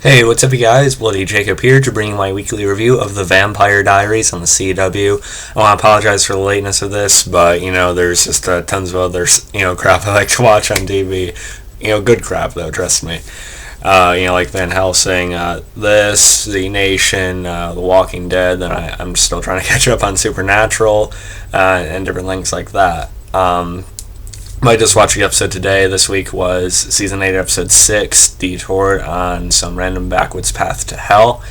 Hey, what's up, you guys? Bloody Jacob here to bring you my weekly review of the Vampire Diaries on the CW. I want to apologize for the lateness of this, but, there's just tons of other, crap I like to watch on TV. Good crap, though, trust me. Like Van Helsing, this, Z Nation, The Walking Dead, then I'm still trying to catch up on Supernatural, and different things like that. I just watched the episode today. This week was Season 8, Episode 6, Detoured on some random Backwoods path to hell.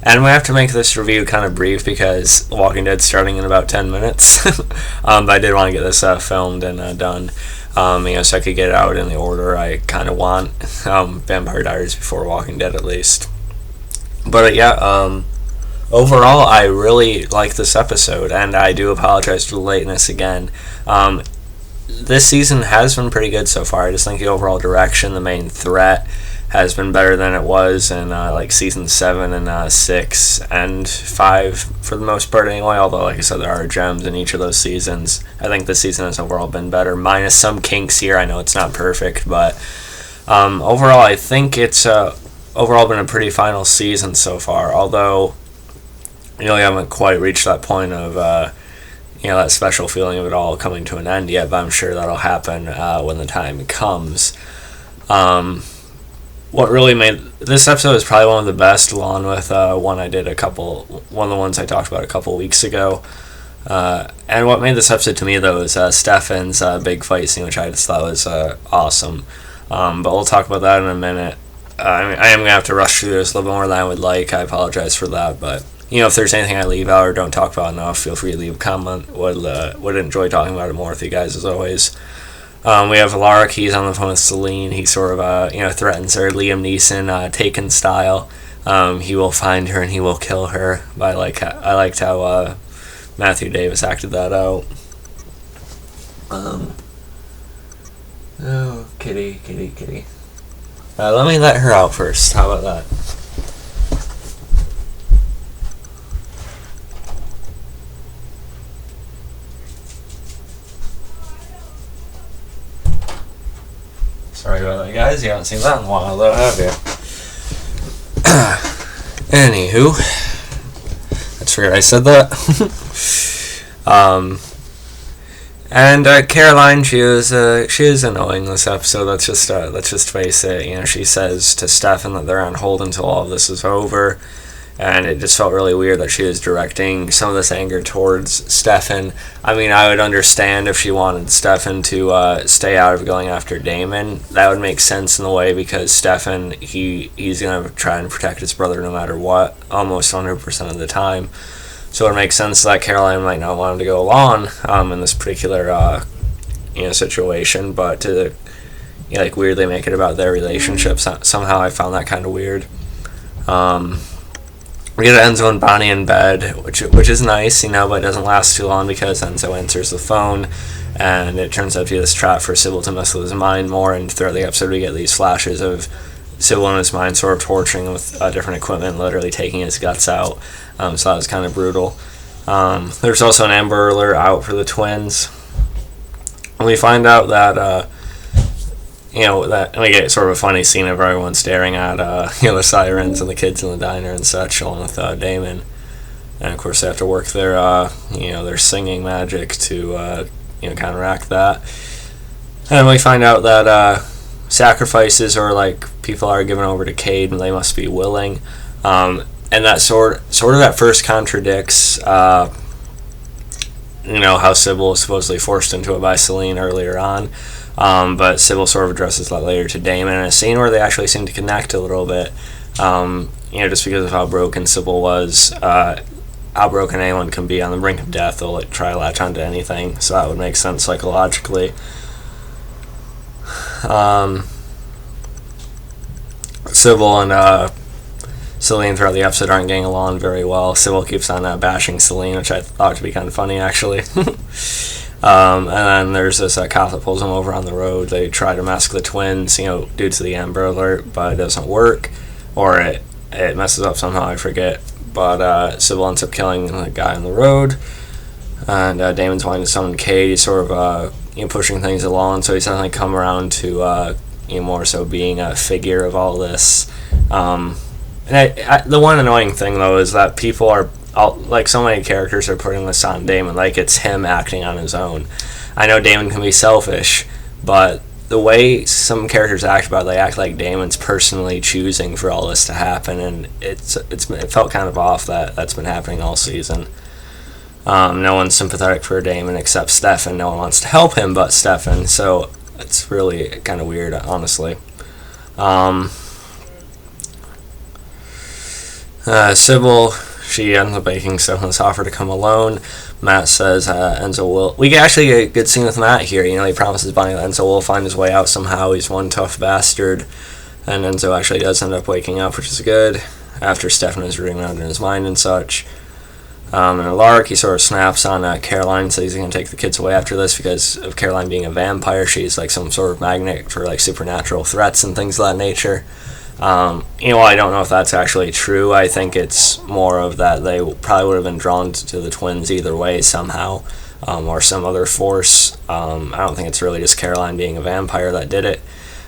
And we have to make this review kind of brief because The Walking Dead's starting in about 10 minutes. But I did want to get this filmed and done, so I could get it out in the order I kind of want. Vampire Diaries before Walking Dead, at least. But overall, I really like this episode, and I do apologize for the lateness again. This season has been pretty good so far. I just think the overall direction, the main threat, has been better than it was in season 7 and 6 and 5 for the most part anyway, although like I said, there are gems in each of those seasons. I think this season has overall been better, minus some kinks here. I know it's not perfect, but overall I think it's overall been a pretty final season so far, although we haven't quite reached that point of that special feeling of it all coming to an end yet, but I'm sure that'll happen when the time comes. What really made this episode is probably one of the best, along with one of the ones I talked about a couple weeks ago. And what made this episode to me, though, is Stefan's big fight scene, which I just thought was awesome. But we'll talk about that in a minute. I am going to have to rush through this a little bit more than I would like. I apologize for that, but if there's anything I leave out or don't talk about enough, feel free to leave a comment. Would enjoy talking about it more with you guys, as always. We have Alaric. He's on the phone with Celine. He sort of, threatens her, Liam Neeson, Taken style. He will find her and he will kill her. But I liked how Matthew Davis acted that out. Oh, kitty. Let me let her out first. How about that? Sorry about that, guys. You haven't seen that in a while, though, have you? Anywho, that's weird. I said that. And Caroline, she is annoying this episode. Let's just face it. She says to Stefan that they're on hold until all of this is over. And it just felt really weird that she was directing some of this anger towards Stefan. I mean, I would understand if she wanted Stefan to stay out of going after Damon. That would make sense in a way, because Stefan, he's going to try and protect his brother no matter what, almost 100% of the time. So it makes sense that Caroline might not want him to go along in this particular situation, but to weirdly make it about their relationship, somehow I found that kind of weird. We get Enzo and Bonnie in bed, which is nice, but it doesn't last too long because Enzo answers the phone, and it turns out to be this trap for Sybil to mess with his mind more, and throughout the episode we get these flashes of Sybil in his mind sort of torturing him with different equipment, literally taking his guts out, so that was kind of brutal. There's also an Amber Alert out for the twins, and we find out that and we get sort of a funny scene of everyone staring at, the sirens and the kids in the diner and such, along with Damon. And of course they have to work their singing magic to, counteract that. And we find out that, sacrifices or, people are given over to Cade and they must be willing. And that sort of at first contradicts, how Sybil was supposedly forced into it by Celine earlier on. But Sybil sort of addresses that later to Damon in a scene where they actually seem to connect a little bit, just because of how broken Sybil was, how broken anyone can be on the brink of death. They'll try to latch onto anything, so that would make sense psychologically. Sybil and Celine throughout the episode aren't getting along very well. Sybil keeps on bashing Celine, which I thought to be kind of funny, actually. And then there's this cop that pulls them over on the road. They try to mask the twins, due to the Amber Alert, but it doesn't work, or it messes up somehow, I forget. But Sybil ends up killing the guy on the road, and Damon's wanting to summon Cade. He's sort of pushing things along, so he's suddenly come around to more so being a figure of all this. And the one annoying thing though is that people are like so many characters are putting this on Damon, like it's him acting on his own. I know Damon can be selfish, but the way some characters act about it, they act like Damon's personally choosing for all this to happen, and it felt kind of off that that's been happening all season. No one's sympathetic for Damon except Stefan. No one wants to help him but Stefan, so it's really kind of weird, honestly. Sybil, she ends up making Stefan's offer to come alone. Matt says Enzo will... We actually get a good scene with Matt here. You know, he promises Bonnie that Enzo will find his way out somehow. He's one tough bastard. And Enzo actually does end up waking up, which is good, after Stefan is rooting around in his mind and such. And Alaric, he sort of snaps on Caroline, says he's going to take the kids away after this because of Caroline being a vampire. She's like some sort of magnet for like supernatural threats and things of that nature. You know, I don't know if that's actually true. I think it's more of that they probably would have been drawn to the twins either way somehow, or some other force. I don't think it's really just Caroline being a vampire that did it.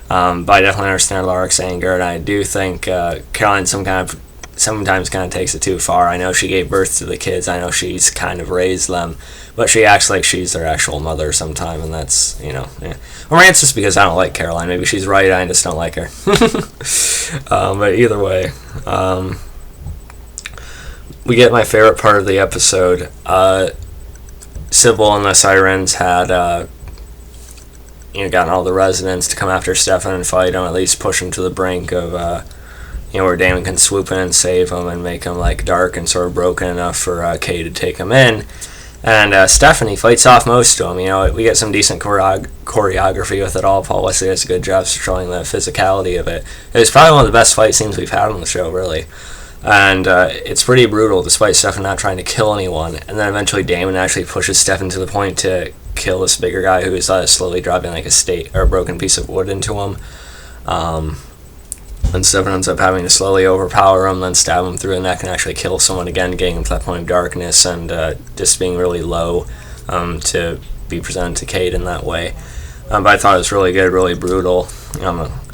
But I definitely understand Alaric's anger, and I do think Caroline sometimes kind of takes it too far. I know she gave birth to the kids. I know she's kind of raised them, but she acts like she's their actual mother sometimes, and that's, you know, yeah. Or maybe it's just because I don't like Caroline. Maybe she's right, I just don't like her. But either way, we get my favorite part of the episode. Sybil and the sirens had gotten all the residents to come after Stefan and fight him, at least push him to the brink of where Damon can swoop in and save him and make him like dark and sort of broken enough for Cade to take him in. And Stefan, fights off most of them. You know, we get some decent choreography with it all. Paul Wesley does a good job showing the physicality of it. It's probably one of the best fight scenes we've had on the show, really. And it's pretty brutal, despite Stefan not trying to kill anyone. And then eventually Damon actually pushes Stefan to the point to kill this bigger guy who is slowly dropping like a broken piece of wood into him. And Stefan ends up having to slowly overpower him, then stab him through the neck and actually kill someone again, getting him to that point of darkness and just being really low to be presented to Cade in that way. But I thought it was really good, really brutal.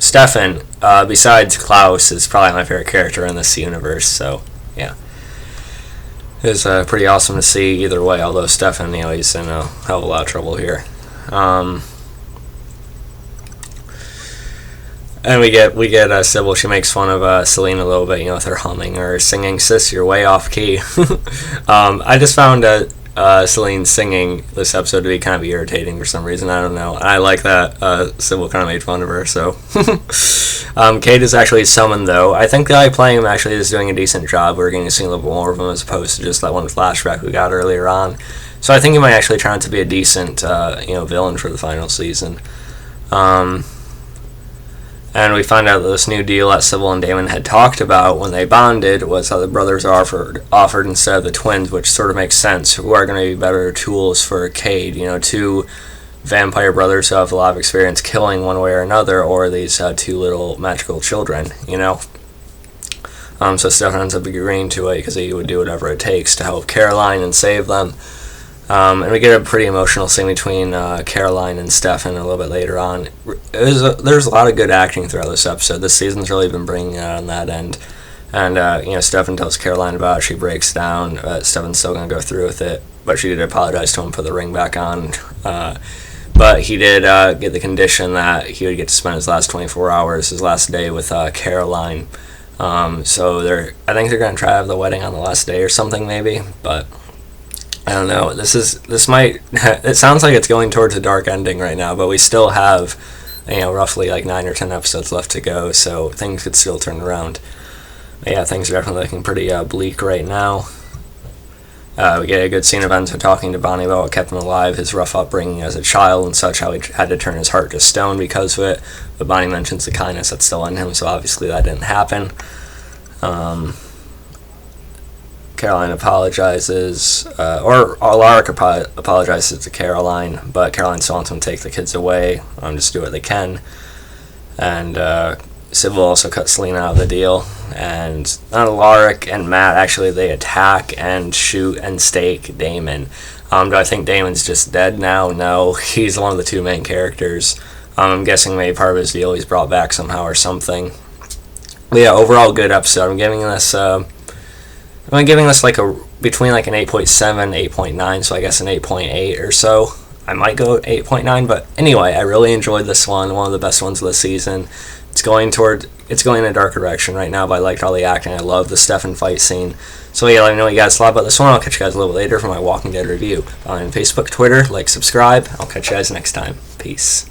Stefan, besides Klaus, is probably my favorite character in this universe, so yeah. It was pretty awesome to see either way, although Stefan, he's in a hell of a lot of trouble here. And we get Sybil. She makes fun of Selena a little bit, with her humming or singing. Sis, you're way off key. I just found Celine singing this episode to be kind of irritating for some reason. I don't know. I like that Sybil kind of made fun of her. So Cade is actually summoned, though. I think the guy playing him actually is doing a decent job. We're getting to see a little bit more of him as opposed to just that one flashback we got earlier on. So I think he might actually turn out to be a decent villain for the final season. And we find out that this new deal that Sybil and Damon had talked about when they bonded was how the brothers are offered instead of the twins, which sort of makes sense. Who are going to be better tools for Cade? Two vampire brothers who have a lot of experience killing one way or another, or these two little magical children, So Stefan ends up agreeing to it because he would do whatever it takes to help Caroline and save them. And we get a pretty emotional scene between Caroline and Stefan a little bit later on. There's a lot of good acting throughout this episode. This season's really been bringing it on that end. And, Stefan tells Caroline about it. She breaks down. Stefan's still going to go through with it. But she did apologize to him, put the ring back on. But he did get the condition that he would get to spend his last 24 hours, his last day with Caroline. So I think they're going to try to have the wedding on the last day or something maybe. But I don't know. This might. It sounds like it's going towards a dark ending right now, but we still have, roughly like 9 or 10 episodes left to go, so things could still turn around. But yeah, things are definitely looking pretty bleak right now. We get a good scene of Enzo talking to Bonnie about what kept him alive, his rough upbringing as a child and such, how he had to turn his heart to stone because of it. But Bonnie mentions the kindness that's still in him, so obviously that didn't happen. Caroline apologizes, or Alaric apologizes to Caroline, but Caroline still wants him to take the kids away, just do what they can. And Sybil also cuts Selena out of the deal, and Alaric and Matt, actually, they attack and shoot and stake Damon. Do I think Damon's just dead now? No, he's one of the two main characters. I'm guessing maybe part of his deal he's brought back somehow or something. But yeah, overall good episode. I'm giving this like a between like an 8.7, 8.9, so I guess an 8.8 or so. I might go 8.9, but anyway, I really enjoyed this one of the best ones of the season. It's going in a darker direction right now, but I liked all the acting. I love the Stefan fight scene. So yeah, let me know what you guys thought about this one. I'll catch you guys a little bit later for my Walking Dead review. On Facebook, Twitter, subscribe. I'll catch you guys next time. Peace.